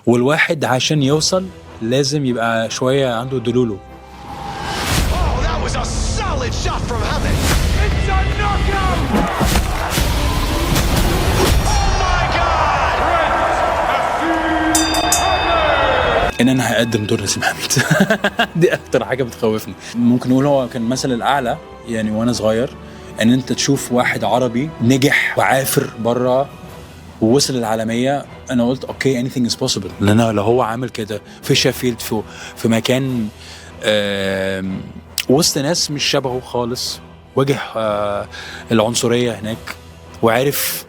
والواحد عشان يوصل لازم يبقى شوية عنده دلوله. Oh, that was a solid shot from Hammett. It's a knockout. Oh my God. ان انا هقدم دور نسيم حميد. دي اكتر حاجة بتخوفني. ممكن نقول هو كان مثل الاعلى يعني وانا صغير، ان انت تشوف واحد عربي نجح وعافر بره ووصل العالمية. انا قلت اوكي anything is possible، لان لو هو عامل كده في شيفيلد في مكان وسط ناس مش شبهه خالص، واجه العنصرية هناك وعرف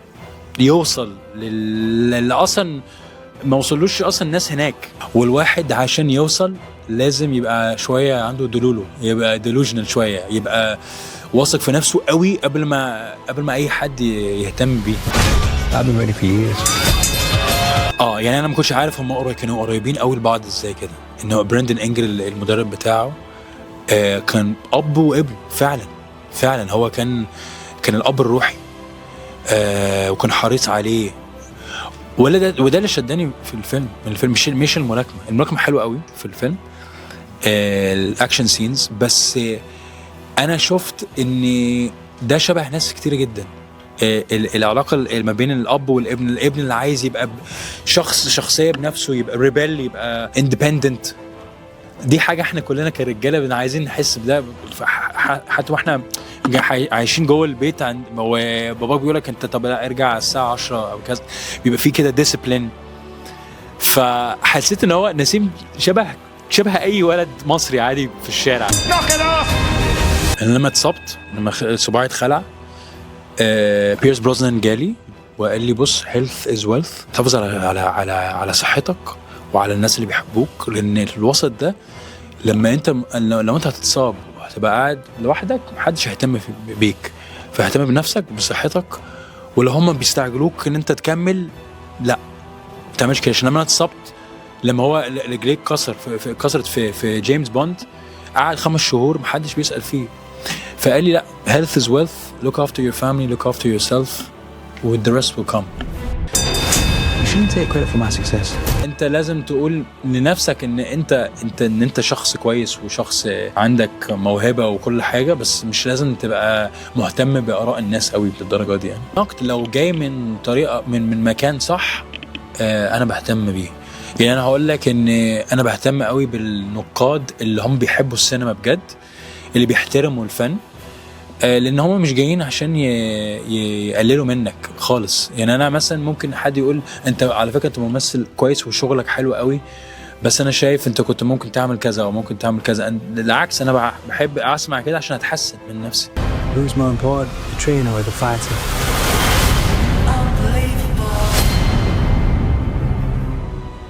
يوصل اللي اصلا ما وصلوش اصلا الناس هناك. والواحد عشان يوصل لازم يبقى شوية عنده دلوله، يبقى delusional شوية، يبقى واثق في نفسه قوي قبل ما اي حد يهتم بيه. I've been ready for years. يعني انا ما كنتش عارف هم كانوا قريبين قوي لبعض ازاي كده. ان هو براندن انجل المدرب بتاعه كان اب وابن فعلا هو كان الاب الروحي، وكان حريص عليه. وده اللي شدني في الفيلم. مش الملاكمه حلوه قوي في الفيلم، الاكشن سينز، بس انا شفت ان ده شبه ناس كتير جدا. العلاقه ما بين الاب والابن، الابن اللي عايز يبقى شخصيه بنفسه، يبقى ريبل، يبقى اندبندنت. دي حاجه احنا كلنا كرجاله عايزين نحس بده، حتى واحنا عايشين جوه البيت. باباك بيقول لك انت طب لا ارجع الساعه 10 او كذا، بيبقى في كده ديسيبلين. فحسيت ان هو نسيم شبه اي ولد مصري عادي في الشارع. لما اتصبت، لما صباعي اتخلع، بيرس بروزنان جالي وقال لي بص health is wealth، تحافظ على صحتك وعلى الناس اللي بيحبوك، لان الوسط ده لو انت هتتصاب وهتبقى قاعد لوحدك محدش هيهتم بيك، فاهتم بنفسك بصحتك. ولو هم بيستعجلوك ان انت تكمل، لا ما تعملش كده. عشان لما انا اتصبت، لما هو رجليك كسرت في جيمس بوند، قعد 5 شهور محدش بيسأل فيه. فقال لي لا، health is wealth, look after your family, look after yourself, and the rest will come. You shouldn't take credit for my success. انت لازم تقول لنفسك ان انت شخص كويس وشخص عندك موهبة وكل حاجة، بس مش لازم تبقى مهتم بآراء الناس قوي بالدرجة دي. يعني نقد لو جاي من طريقة من مكان صح، انا بهتم بيه. يعني انا هقول لك ان انا بهتم قوي بالنقاد اللي هم بيحبوا السينما بجد، اللي بيحترموا الفن، لان هم مش جايين عشان يقللوا منك خالص. يعني انا مثلا ممكن حد يقول انت على فكره انت ممثل كويس وشغلك حلو قوي، بس انا شايف انت كنت ممكن تعمل كذا او ممكن تعمل كذا. بالعكس انا بحب اسمع كده عشان اتحسن من نفسي. Who's more important, the trainer or the fighter?